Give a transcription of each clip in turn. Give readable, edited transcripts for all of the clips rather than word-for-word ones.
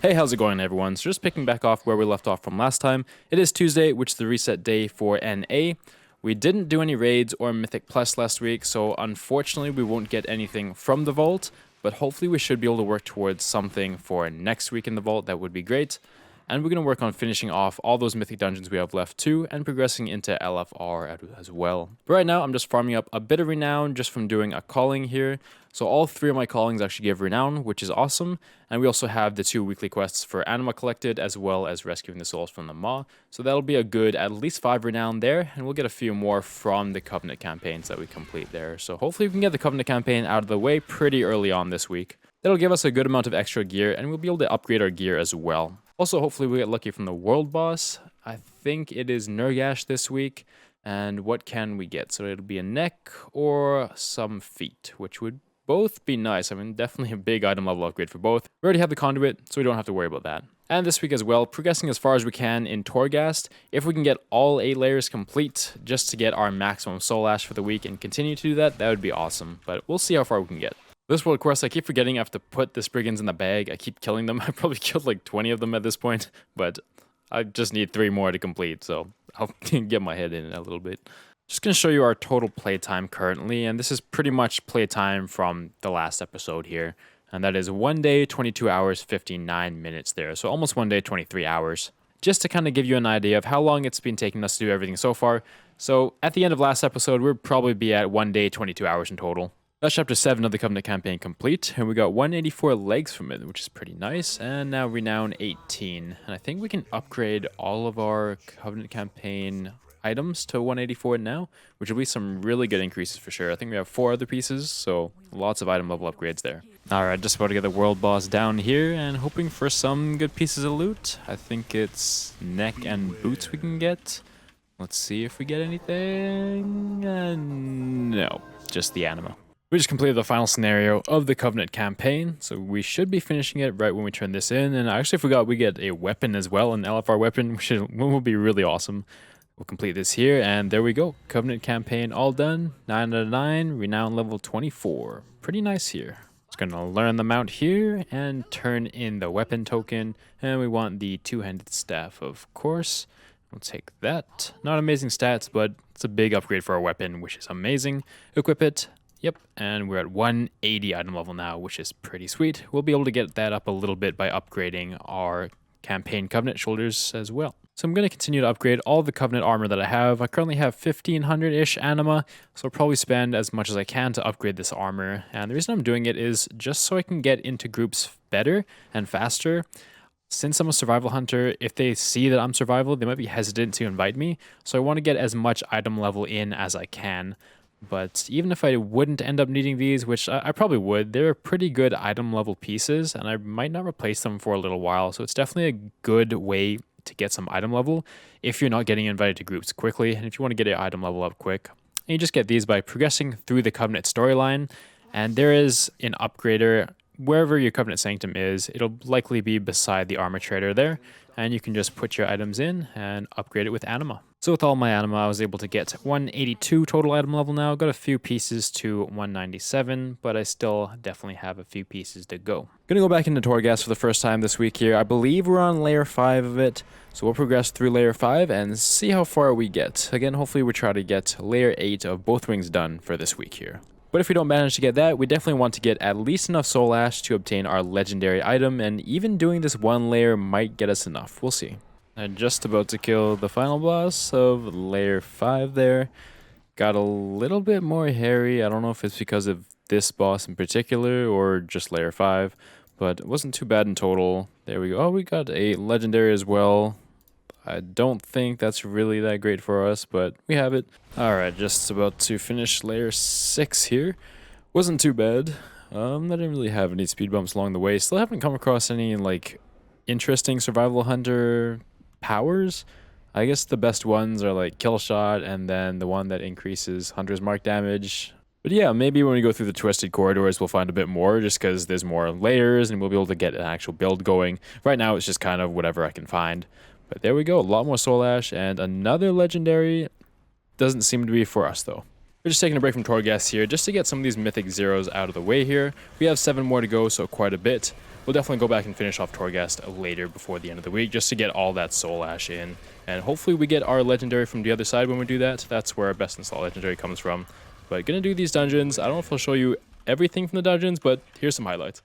Hey, how's it going everyone? So just picking back off where we left off from last time. It is Tuesday, which is the reset day for NA. We didn't do any raids or Mythic Plus last week, so unfortunately we won't get anything from the vault, but hopefully we should be able to work towards something for next week in the vault. That would be great. And we're going to work on finishing off all those mythic dungeons we have left too, and progressing into LFR as well. But right now, I'm just farming up a bit of renown just from doing a calling here. So all three of my callings actually give renown, which is awesome. And we also have the 2 weekly quests for Anima collected, as well as rescuing the souls from the Maw. So that'll be a good at least 5 renown there, and we'll get a few more from the Covenant campaigns that we complete there. So hopefully we can get the Covenant campaign out of the way pretty early on this week. That'll give us a good amount of extra gear, and we'll be able to upgrade our gear as well. Also, hopefully we get lucky from the world boss. I think it is Torghast this week. And what can we get? So it'll be a neck or some feet, which would both be nice. I mean, definitely a big item level upgrade for both. We already have the conduit, so we don't have to worry about that. And this week as well, progressing as far as we can in Torghast. If we can get all 8 layers complete just to get our maximum soul ash for the week and continue to do that, that would be awesome. But we'll see how far we can get. This world quest, I keep forgetting I have to put the Spriggans in the bag. I keep killing them. I probably killed like 20 of them at this point, but I just need 3 more to complete, so I'll get my head in it a little bit. Just going to show you our total playtime currently, and this is pretty much playtime from the last episode here. And that is 1 day, 22 hours, 59 minutes there. So almost 1 day, 23 hours. Just to kind of give you an idea of how long it's been taking us to do everything so far. So at the end of last episode, we'll probably be at 1 day, 22 hours in total. That's chapter 7 of the Covenant campaign complete, and we got 184 legs from it, which is pretty nice, and now renown 18. And I think we can upgrade all of our Covenant campaign items to 184 now, which will be some really good increases for sure. I think we have 4 other pieces, so lots of item level upgrades there. Alright, just about to get the world boss down here, and hoping for some good pieces of loot. I think it's neck and boots we can get. Let's see if we get anything. No, just the anima. We just completed the final scenario of the Covenant campaign, so we should be finishing it right when we turn this in. And I actually forgot we get a weapon as well, an LFR weapon, which will be really awesome. We'll complete this here, and there we go. Covenant campaign all done. 9 out of 9, renown level 24. Pretty nice here. Just going to learn the mount here and turn in the weapon token. And we want the 2-handed staff, of course. We'll take that. Not amazing stats, but it's a big upgrade for our weapon, which is amazing. Equip it. Yep, and we're at 180 item level now, which is pretty sweet. We'll be able to get that up a little bit by upgrading our campaign Covenant shoulders as well. So I'm going to continue to upgrade all the Covenant armor that I have. I currently have 1500-ish anima, so I'll probably spend as much as I can to upgrade this armor. And the reason I'm doing it is just so I can get into groups better and faster. Since I'm a survival hunter, if they see that I'm survival, they might be hesitant to invite me. So I want to get as much item level in as I can. But even if I wouldn't end up needing these, which I probably would, they're pretty good item level pieces, and I might not replace them for a little while. So it's definitely a good way to get some item level if you're not getting invited to groups quickly, and if you want to get your item level up quick. And you just get these by progressing through the Covenant storyline, and there is an upgrader. Wherever your Covenant Sanctum is, it'll likely be beside the armor trader there, and you can just put your items in and upgrade it with anima. So with all my anima, I was able to get 182 total item level now. Got a few pieces to 197, but I still definitely have a few pieces to go. Gonna go back into Torghast for the first time this week here. I believe we're on layer 5 of it, so we'll progress through layer 5 and see how far we get. Again, hopefully we try to get layer 8 of both wings done for this week here. But if we don't manage to get that, we definitely want to get at least enough soul ash to obtain our legendary item, and even doing this 1 layer might get us enough. We'll see. I'm just about to kill the final boss of layer 5 there. Got a little bit more hairy. I don't know if it's because of this boss in particular or just layer 5, but it wasn't too bad in total. There we go. Oh, we got a legendary as well. I don't think that's really that great for us, but we have it. Alright, just about to finish layer 6 here. Wasn't too bad. I didn't really have any speed bumps along the way. Still haven't come across any, like, interesting survival hunter powers. I guess the best ones are, like, kill shot, and then the one that increases hunter's mark damage. But yeah, maybe when we go through the twisted corridors, we'll find a bit more, just because there's more layers, and we'll be able to get an actual build going. Right now, it's just kind of whatever I can find. But there we go, a lot more soul ash, and another legendary. Doesn't seem to be for us, though. We're just taking a break from Torghast here, just to get some of these mythic zeros out of the way here. We have 7 more to go, so quite a bit. we'll definitely go back and finish off Torghast later before the end of the week, just to get all that Soul Ash in. And hopefully we get our legendary from the other side when we do that. That's where our best install legendary comes from. But gonna do these dungeons. I don't know if I'll show you everything from the dungeons, but here's some highlights.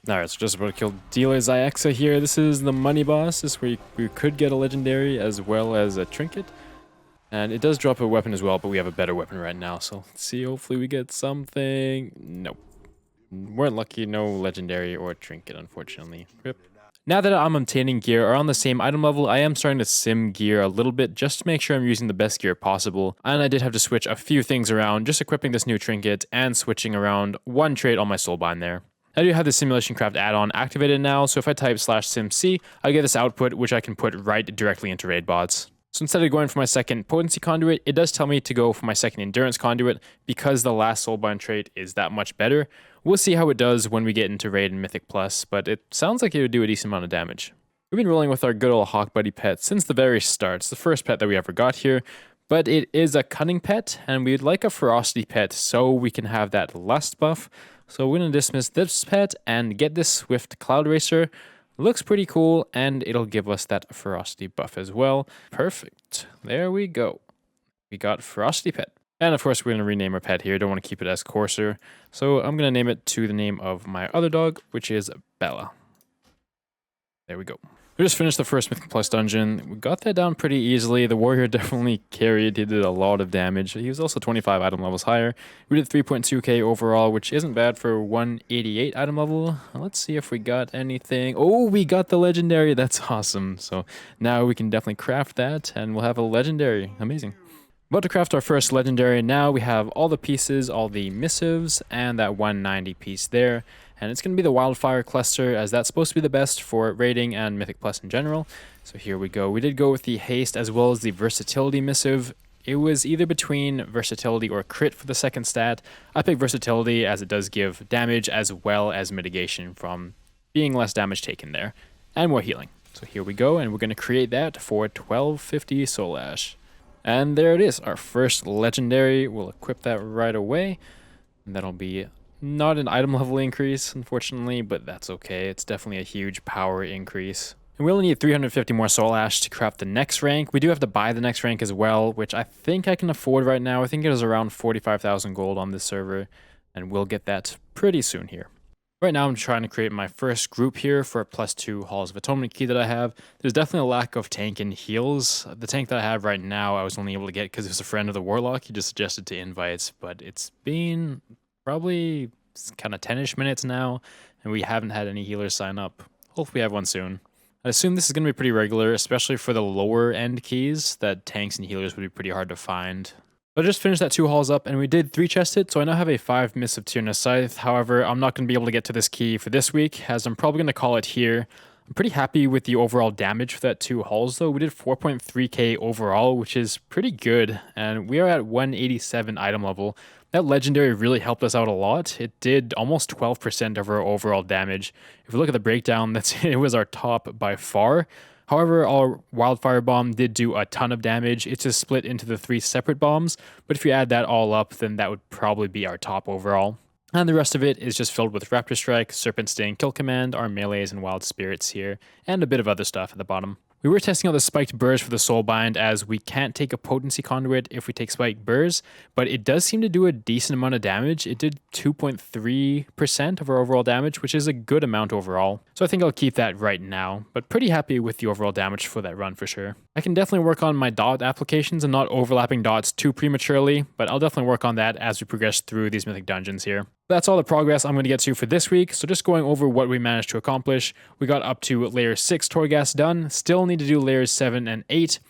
Alright, so just about to kill Dealer Zyxa here. This is the money boss. This is where we could get a legendary as well as a trinket. And it does drop a weapon as well, but we have a better weapon right now. So let's see, hopefully we get something. Nope. Weren't lucky, no legendary or trinket, unfortunately. Rip. Now that I'm obtaining gear around the same item level, I am starting to sim gear a little bit just to make sure I'm using the best gear possible. And I did have to switch a few things around, just equipping this new trinket and switching around one trait on my soulbind there. I do have the Simulation Craft add-on activated now, so if I type /simc, I get this output, which I can put right directly into raid bots. So instead of going for my second potency conduit, it does tell me to go for my second endurance conduit because the last soulbind trait is that much better. We'll see how it does when we get into raid and Mythic Plus, but it sounds like it would do a decent amount of damage. We've been rolling with our good old Hawk Buddy pet since the very start. It's the first pet that we ever got here, but it is a cunning pet, and we'd like a ferocity pet so we can have that lust buff. So we're going to dismiss this pet and get this Swift Cloud Racer. Looks pretty cool, and it'll give us that ferocity buff as well. Perfect. There we go. We got ferocity pet. And of course, we're going to rename our pet here. Don't want to keep it as Courser. So I'm going to name it to the name of my other dog, which is Bella. There we go. We just finished the first Mythic Plus dungeon. We got that down pretty easily. The warrior definitely carried. He did a lot of damage. He was also 25 item levels higher. We did 3.2k overall, which isn't bad for 188 item level. Let's see if we got anything. Oh, we got the legendary. That's awesome. So now we can definitely craft that, and we'll have a legendary. Amazing. About to craft our first legendary. Now we have all the pieces, all the missives, and that 190 piece there. And it's going to be the Wildfire Cluster, as that's supposed to be the best for raiding and Mythic Plus in general. So here we go. We did go with the Haste as well as the Versatility missive. It was either between Versatility or Crit for the second stat. I picked Versatility as it does give damage as well as mitigation from being less damage taken there. And more healing. So here we go, and we're going to create that for 1250 Soul Ash. And there it is, our first legendary. We'll equip that right away. And that'll be not an item level increase, unfortunately, but that's okay. It's definitely a huge power increase. And we only need 350 more Soul Ash to craft the next rank. We do have to buy the next rank as well, which I think I can afford right now. I think it is around 45,000 gold on this server, and we'll get that pretty soon here. Right now I'm trying to create my first group here for a +2 Halls of Atonement key that I have. There's definitely a lack of tank and heals. The tank that I have right now I was only able to get because it was a friend of the Warlock. He just suggested to invites, but it's been probably kind of 10-ish minutes now, and we haven't had any healers sign up. Hopefully we have one soon. I assume this is going to be pretty regular, especially for the lower end keys, that tanks and healers would be pretty hard to find. But I just finished that 2 halls up, and we did 3 chest it, so I now have a 5 Mists of Tyrannus Scythe. However, I'm not going to be able to get to this key for this week, as I'm probably going to call it here. I'm pretty happy with the overall damage for that 2 halls, though. We did 4.3k overall, which is pretty good, and we are at 187 item level. That legendary really helped us out a lot. It did almost 12% of our overall damage. If we look at the breakdown, it was our top by far. However, our Wildfire Bomb did do a ton of damage. It's just split into the 3 separate bombs, but if you add that all up, then that would probably be our top overall. And the rest of it is just filled with Raptor Strike, Serpent Sting, Kill Command, our melees and Wild Spirits here, and a bit of other stuff at the bottom. We were testing out the Spiked Burrs for the Soulbind, as we can't take a Potency Conduit if we take Spiked Burrs, but it does seem to do a decent amount of damage. It did 2.3% of our overall damage, which is a good amount overall. So I think I'll keep that right now, but pretty happy with the overall damage for that run for sure. I can definitely work on my dot applications and not overlapping dots too prematurely, but I'll definitely work on that as we progress through these mythic dungeons here. That's all the progress I'm going to get to for this week, so just going over what we managed to accomplish. We got up to layer 6 Torghast done, still need to do layers 7 and 8.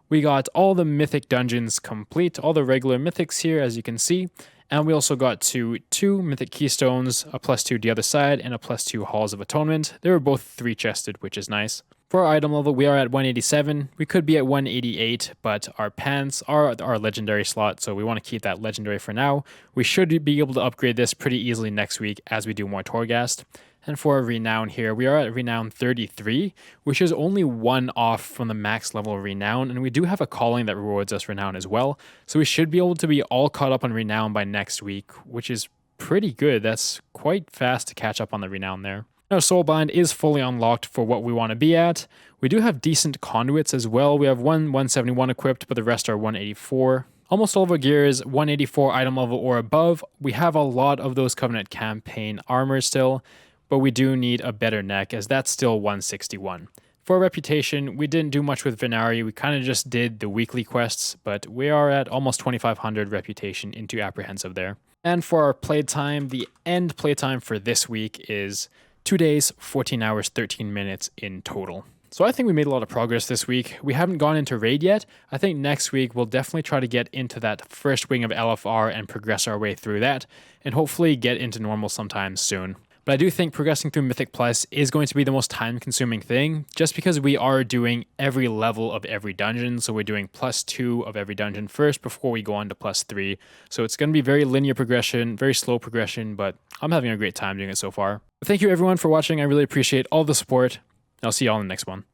We got all the mythic dungeons complete, all the regular mythics here as you can see, And we also got two Mythic Keystones, a +2 the other side, and a +2 Halls of Atonement. They were both 3-chested, which is nice. For our item level, we are at 187. We could be at 188, but our pants are our legendary slot, so we want to keep that legendary for now. We should be able to upgrade this pretty easily next week as we do more Torghast. And for our Renown here, we are at Renown 33, which is only 1 off from the max level Renown, and we do have a calling that rewards us Renown as well, so we should be able to be all caught up on Renown by next week, which is pretty good. That's quite fast to catch up on the Renown there. Our Soulbind is fully unlocked for what we want to be at. We do have decent conduits as well. We have one 171 equipped, but the rest are 184. Almost all of our gear is 184 item level or above. We have a lot of those Covenant campaign armor still, but we do need a better neck as that's still 161. For reputation, we didn't do much with Venari. We kind of just did the weekly quests, but we are at almost 2500 reputation into apprehensive there. And for our playtime, the end playtime for this week is 2 days, 14 hours, 13 minutes in total. So I think we made a lot of progress this week. We haven't gone into raid yet. I think next week we'll definitely try to get into that first wing of LFR and progress our way through that, and hopefully get into normal sometime soon. But I do think progressing through Mythic Plus is going to be the most time-consuming thing, just because we are doing every level of every dungeon. So we're doing +2 of every dungeon first before we go on to +3. So it's going to be very linear progression, very slow progression, but I'm having a great time doing it so far. But thank you everyone for watching. I really appreciate all the support. I'll see you all in the next one.